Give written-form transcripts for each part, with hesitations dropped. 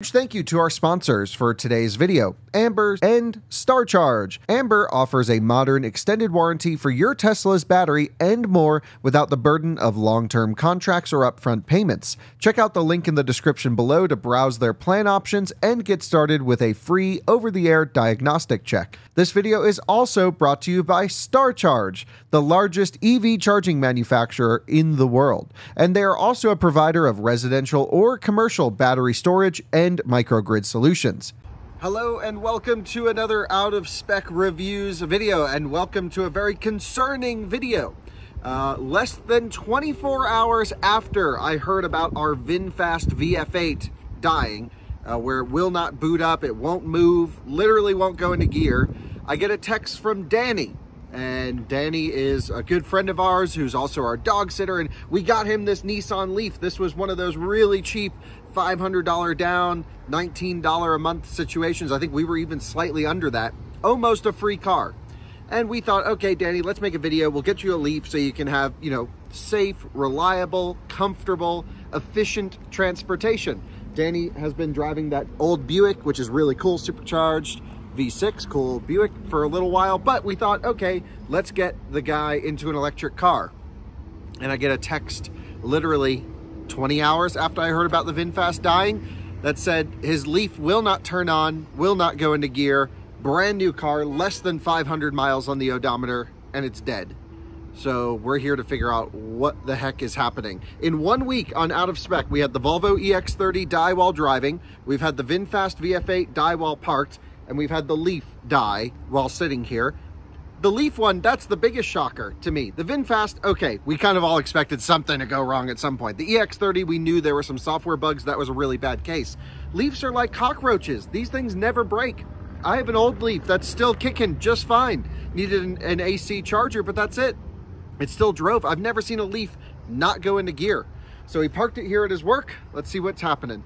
Thank you to our sponsors for today's video, Amber and StarCharge. Amber offers a modern extended warranty for your Tesla's battery and more without the burden of long-term contracts or upfront payments. Check out the link in the description below to browse their plan options and get started with a free over-the-air diagnostic check. This video is also brought to you by StarCharge, the largest EV charging manufacturer in the world, and they are also a provider of residential or commercial battery storage and microgrid solutions. Hello and welcome to another Out of Spec Reviews video, and welcome to a very concerning video. Less than 24 hours after I heard about our VinFast VF8 dying, where it will not boot up, it won't move, literally won't go into gear, I get a text from Danny. And Danny is a good friend of ours who's also our dog sitter, and we got him this Nissan Leaf. This was one of those really cheap $500 down, $19 a month situations. I think we were even slightly under that, almost a free car. And we thought, okay, Danny, let's make a video. We'll get you a Leaf so you can have, you know, safe, reliable, comfortable, efficient transportation. Danny has been driving that old Buick, which is really cool, supercharged V6, cool Buick for a little while, but we thought, okay, let's get the guy into an electric car. And I get a text literally 20 hours after I heard about the VinFast dying that said his Leaf will not turn on, will not go into gear, brand new car, less than 500 miles on the odometer, and it's dead. So we're here to figure out what the heck is happening. In 1 week on Out of Spec, we had the Volvo EX30 die while driving, we've had the VinFast VF8 die while parked, and we've had the Leaf die while sitting here. The Leaf one, that's the biggest shocker to me. The VinFast, okay, we kind of all expected something to go wrong at some point. The EX30, we knew there were some software bugs. That was a really bad case. Leafs are like cockroaches. These things never break. I have an old Leaf that's still kicking just fine. Needed an AC charger, but that's it. It still drove. I've never seen a Leaf not go into gear. So he parked it here at his work. Let's see what's happening.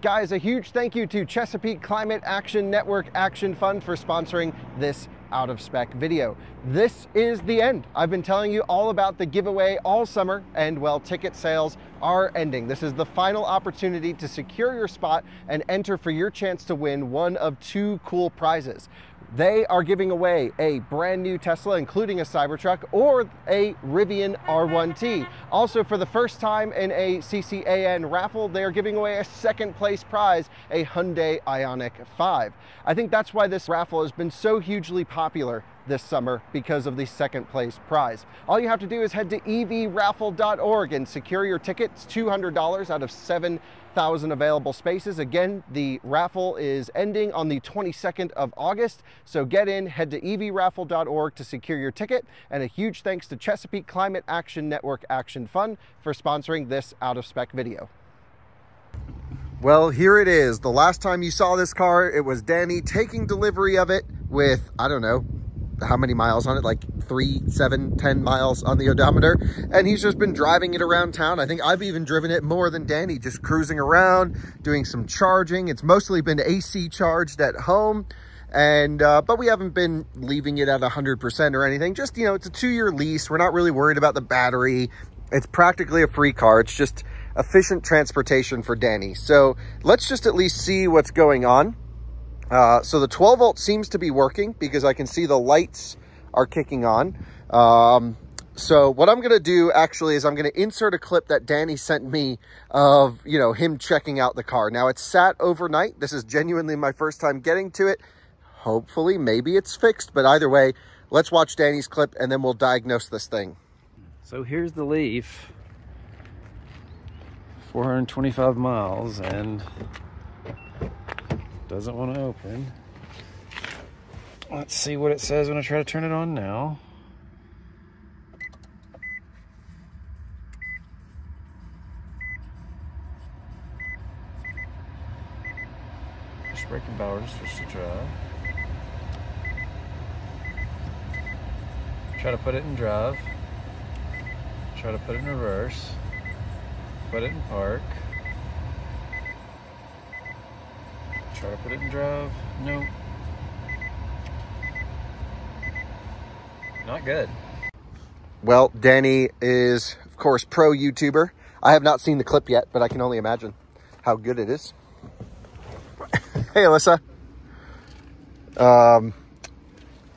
Guys, a huge thank you to Chesapeake Climate Action Network Action Fund for sponsoring this Out of Spec video. This is the end. I've been telling you all about the giveaway all summer, and well, ticket sales are ending. This is the final opportunity to secure your spot and enter for your chance to win one of two cool prizes. They are giving away a brand new Tesla, including a Cybertruck, or a Rivian R1T. Also, for the first time in a CCAN raffle, they are giving away a second place prize, a Hyundai Ioniq 5. I think that's why this raffle has been so hugely popular this summer, because of the second place prize. All you have to do is head to evraffle.org and secure your tickets. $200 out of 7,000 available spaces. Again, the raffle is ending on the 22nd of August, so get in, head to evraffle.org to secure your ticket. And a huge thanks to Chesapeake Climate Action Network Action Fund for sponsoring this Out of Spec video. Well, here it is. The last time you saw this car, it was Danny taking delivery of it with, I don't know, how many miles on it, like 3, 7, 10 miles on the odometer, and he's just been driving it around town. I think I've even driven it more than Danny, just cruising around, doing some charging. It's mostly been AC charged at home, and but we haven't been leaving it at 100% or anything. Just, you know, it's a 2-year lease. We're not really worried about the battery. It's practically a free car. It's just efficient transportation for Danny. So let's just at least see what's going on. So the 12 volt seems to be working because I can see the lights are kicking on. So what I'm going to do actually is I'm going to insert a clip that Danny sent me of, you know, him checking out the car. Now it's sat overnight. This is genuinely my first time getting to it. Hopefully, maybe it's fixed, but either way, let's watch Danny's clip and then we'll diagnose this thing. So here's the Leaf, 425 miles, and doesn't want to open. Let's see what it says when I try to turn it on now. Push brake and power to switch to drive. Try to put it in drive. Try to put it in reverse. Put it in park. Try to put it in drive. Nope. Not good. Well, Danny is course, pro YouTuber. I have not seen the clip yet, but I can only imagine how good it is. Hey, Alyssa.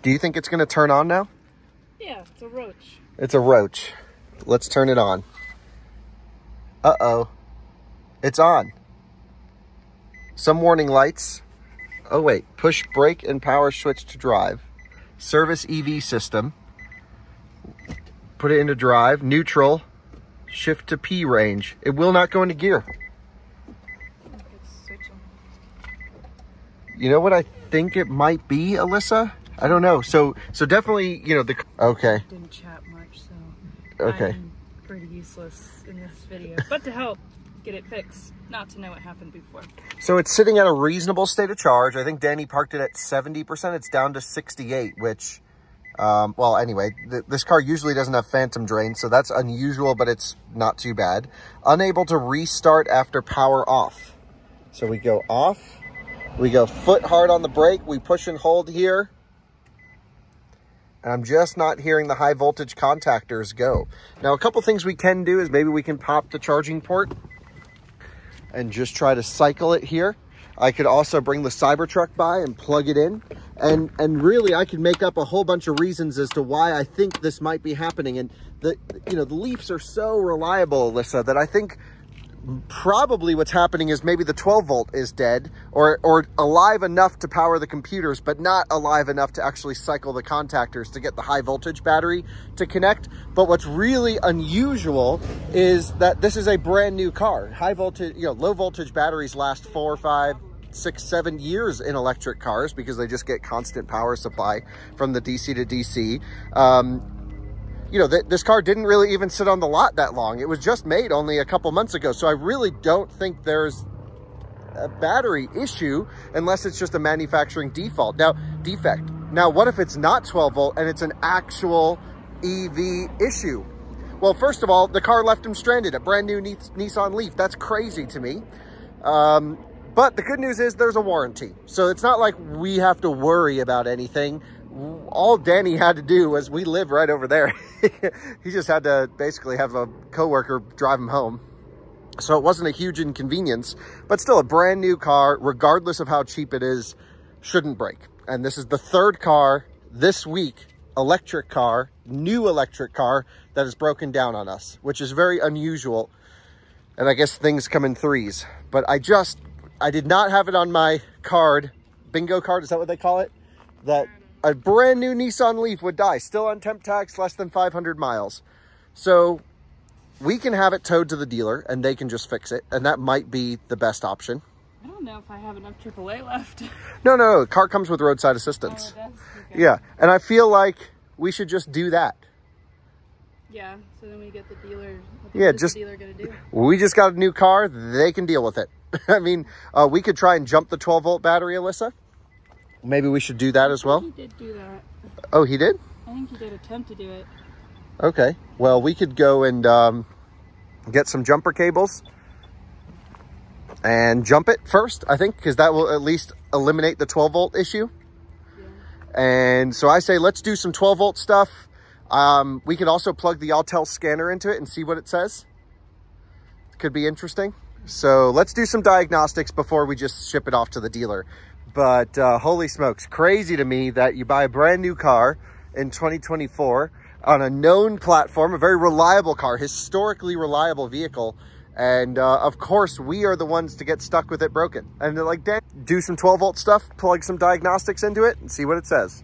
Do you think it's going to turn on now? Yeah, it's a roach. It's a roach. Let's turn it on. Uh-oh. It's on. Some warning lights. Oh, wait. Push brake and power switch to drive. Service EV system. Put it into drive. Neutral. Shift to P range. It will not go into gear. You know what I think it might be, Alyssa? I don't know. So definitely, you know, okay. Didn't chat much, so okay. I'm pretty useless in this video. But to help get it fixed, not to know what happened before. So it's sitting at a reasonable state of charge. I think Danny parked it at 70%. It's down to 68, which, well, anyway, this car usually doesn't have phantom drain, so that's unusual, but it's not too bad. Unable to restart after power off. So we go off. We go foot hard on the brake. We push and hold here. And I'm just not hearing the high voltage contactors go. Now, a couple things we can do is maybe we can pop the charging port and just try to cycle it here. I could also bring the Cybertruck by and plug it in. And really, I could make up a whole bunch of reasons as to why I think this might be happening. And the Leafs are so reliable, Alyssa, that I think probably what's happening is maybe the 12 volt is dead or alive enough to power the computers, but not alive enough to actually cycle the contactors to get the high voltage battery to connect. But what's really unusual is that this is a brand new car. High voltage, low voltage batteries last 4, 5, 6, 7 years in electric cars because they just get constant power supply from the DC to DC. This car didn't really even sit on the lot that long. It was just made only a couple months ago. So I really don't think there's a battery issue unless it's just a manufacturing defect. Now, what if it's not 12 volt and it's an actual EV issue? Well, first of all, the car left him stranded, a brand new Nissan Leaf. That's crazy to me. But the good news is there's a warranty. So it's not like we have to worry about anything. All Danny had to do was, we live right over there. He just had to basically have a coworker drive him home. So it wasn't a huge inconvenience, but still a brand new car, regardless of how cheap it is, shouldn't break. And this is the third car this week, electric car, new electric car that has broken down on us, which is very unusual. And I guess things come in threes, but I did not have it on my card, bingo card, is that what they call it? That a brand new Nissan Leaf would die, still on temp tax, less than 500 miles. So we can have it towed to the dealer and they can just fix it. And that might be the best option. I don't know if I have enough AAA left. No, the car comes with roadside assistance. Oh, it does? Okay. Yeah, and I feel like we should just do that. Yeah, so then we get the dealer. Yeah, the dealer gonna do? We just got a new car, they can deal with it. I mean, we could try and jump the 12 volt battery, Alyssa. Maybe we should do that as well. He did do that. Oh, he did? I think he did attempt to do it. Okay. Well, we could go and get some jumper cables and jump it first, I think, because that will at least eliminate the 12 volt issue. Yeah. And so I say, let's do some 12 volt stuff. We could also plug the Autel scanner into it and see what it says. Could be interesting. So let's do some diagnostics before we just ship it off to the dealer. But holy smokes, crazy to me that you buy a brand new car in 2024 on a known platform, a very reliable car, historically reliable vehicle. And of course, we are the ones to get stuck with it broken. And they're like, Dan, do some 12 volt stuff, plug some diagnostics into it and see what it says.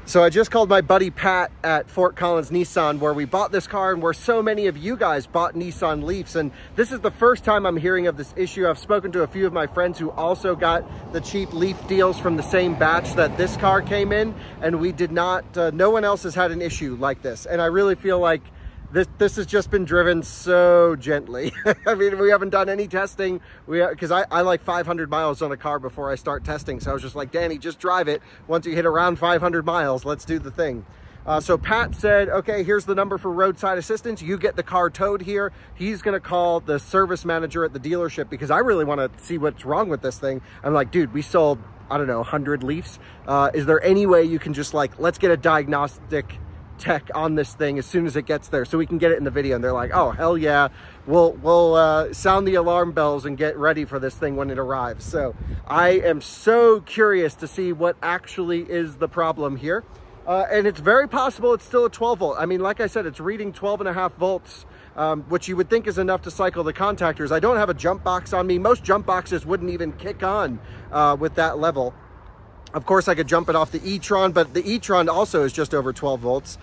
So I just called my buddy Pat at Fort Collins Nissan, where we bought this car and where so many of you guys bought Nissan Leafs. And this is the first time I'm hearing of this issue. I've spoken to a few of my friends who also got the cheap Leaf deals from the same batch that this car came in. And we did not, no one else has had an issue like this. And I really feel like this has just been driven so gently. I mean, we haven't done any testing. Because I like 500 miles on a car before I start testing. So I was just like, Danny, just drive it. Once you hit around 500 miles, let's do the thing. So Pat said, okay, here's the number for roadside assistance. You get the car towed here. He's going to call the service manager at the dealership because I really want to see what's wrong with this thing. I'm like, dude, we sold, I don't know, 100 Leafs. Is there any way you can just like, let's get a diagnostic tech on this thing as soon as it gets there so we can get it in the video. And they're like, oh, hell yeah, we'll sound the alarm bells and get ready for this thing when it arrives. So I am so curious to see what actually is the problem here. And it's very possible it's still a 12 volt. I mean, like I said, it's reading 12.5 volts, which you would think is enough to cycle the contactors. I don't have a jump box on me. Most jump boxes wouldn't even kick on with that level. Of course, I could jump it off the e-tron, but the e-tron also is just over 12 volts.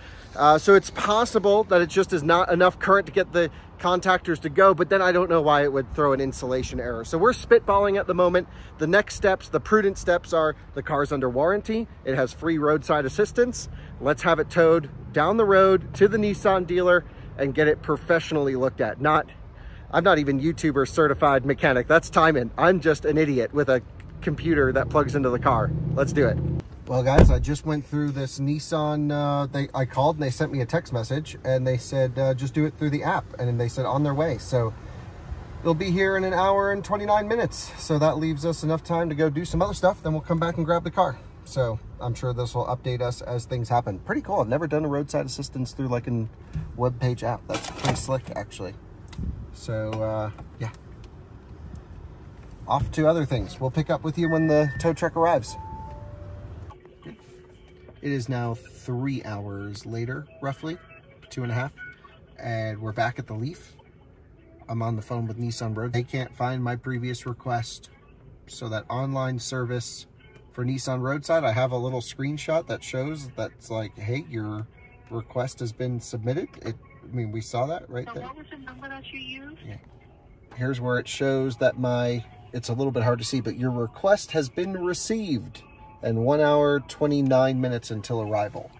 So it's possible that it just is not enough current to get the contactors to go, but then I don't know why it would throw an insulation error. So we're spitballing at the moment. The next steps, the prudent steps are the car's under warranty. It has free roadside assistance. Let's have it towed down the road to the Nissan dealer and get it professionally looked at. I'm not even YouTuber certified mechanic. That's Timon. I'm just an idiot with a computer that plugs into the car. Let's do it. Well, guys, I just went through this Nissan. I called and they sent me a text message and they said just do it through the app, and they said on their way. So it'll be here in an hour and 29 minutes. So that leaves us enough time to go do some other stuff. Then we'll come back and grab the car. So I'm sure this will update us as things happen. Pretty cool. I've never done a roadside assistance through like a web page app. That's pretty slick, actually. So yeah, off to other things. We'll pick up with you when the tow truck arrives. It is now 3 hours later, roughly 2.5, and we're back at the Leaf. I'm on the phone with Nissan Road. They can't find my previous request. So that online service for Nissan Roadside, I have a little screenshot that shows that's like, hey, your request has been submitted. I mean, we saw that right there. What was the number that you used? Yeah. Here's where it shows that it's a little bit hard to see, but your request has been received. And 1 hour, 29 minutes until arrival.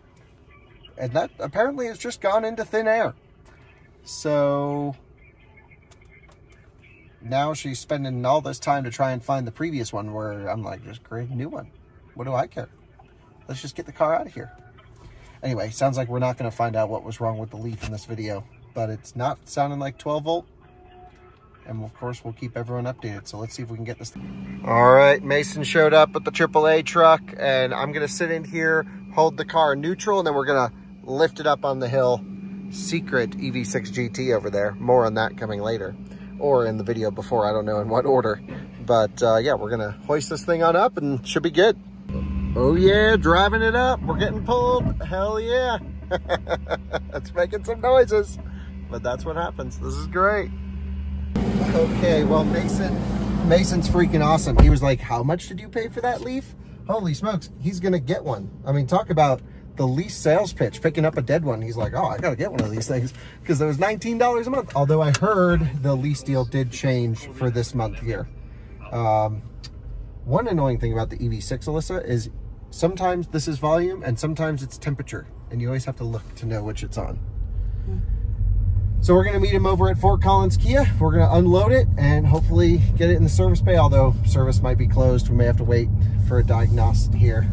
And that apparently has just gone into thin air. So now she's spending all this time to try and find the previous one, where I'm like, just create a new one. What do I care? Let's just get the car out of here. Anyway, sounds like we're not going to find out what was wrong with the Leaf in this video, but it's not sounding like 12 volt. And of course, we'll keep everyone updated. So let's see if we can get this. All right, Mason showed up with the AAA truck, and I'm gonna sit in here, hold the car in neutral, and then we're gonna lift it up on the hill. Secret EV6 GT over there. More on that coming later, or in the video before, I don't know in what order. But yeah, we're gonna hoist this thing on up and should be good. Oh yeah, driving it up. We're getting pulled. Hell yeah. It's making some noises, but that's what happens. This is great. Okay, well, Mason's freaking awesome. He was like, how much did you pay for that Leaf? Holy smokes, he's gonna get one. I mean, talk about the lease sales pitch, picking up a dead one. He's like, oh, I gotta get one of these things, because it was $19 a month. Although I heard the lease deal did change for this month here. One annoying thing about the EV6, Alyssa, is sometimes this is volume and sometimes it's temperature, and you always have to look to know which it's on. So we're gonna meet him over at Fort Collins Kia. We're gonna unload it and hopefully get it in the service bay, although service might be closed. We may have to wait for a diagnostic here.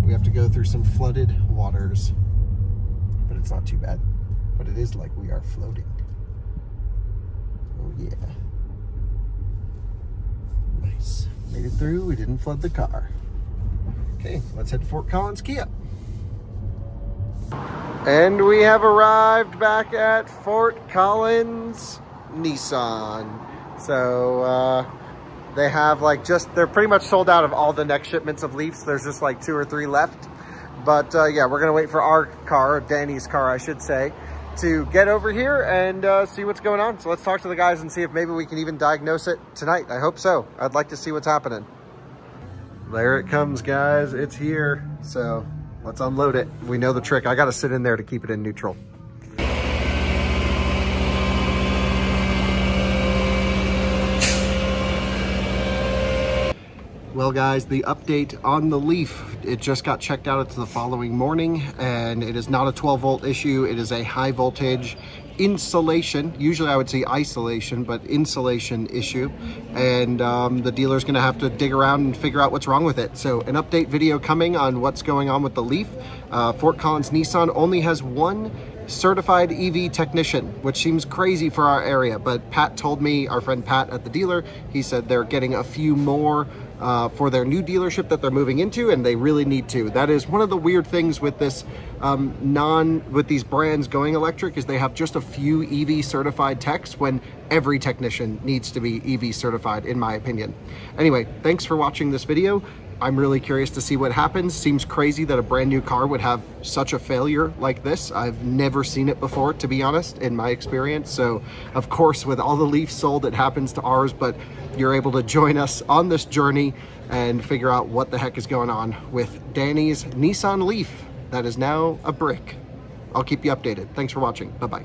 We have to go through some flooded waters, but it's not too bad. But it is like we are floating. Oh yeah. Nice. Made it through, we didn't flood the car. Okay, let's head to Fort Collins Kia. And we have arrived back at Fort Collins Nissan. So they have they're pretty much sold out of all the next shipments of Leafs. There's just like 2 or 3 left. But yeah, we're gonna wait for our car, Danny's car, I should say, to get over here and see what's going on. So let's talk to the guys and see if maybe we can even diagnose it tonight. I hope so. I'd like to see what's happening. There it comes, guys. It's here. So let's unload it. We know the trick. I got to sit in there to keep it in neutral. Well, guys, the update on the Leaf, it just got checked out. It's the following morning, and it is not a 12 volt issue. It is a high voltage insulation, usually I would say isolation, but insulation issue. And the dealer's gonna have to dig around and figure out what's wrong with it. So an update video coming on what's going on with the Leaf. Fort Collins Nissan only has 1 certified EV technician, which seems crazy for our area, but Pat told me, our friend Pat at the dealer, he said they're getting a few more for their new dealership that they're moving into, and they really need to. That is one of the weird things with this with these brands going electric, is they have just a few EV certified techs when every technician needs to be EV certified, in my opinion. Anyway, thanks for watching this video. I'm really curious to see what happens. Seems crazy that a brand new car would have such a failure like this. I've never seen it before, to be honest, in my experience. So of course, with all the Leafs sold, it happens to ours, but you're able to join us on this journey and figure out what the heck is going on with Danny's Nissan Leaf that is now a brick. I'll keep you updated. Thanks for watching. Bye-bye.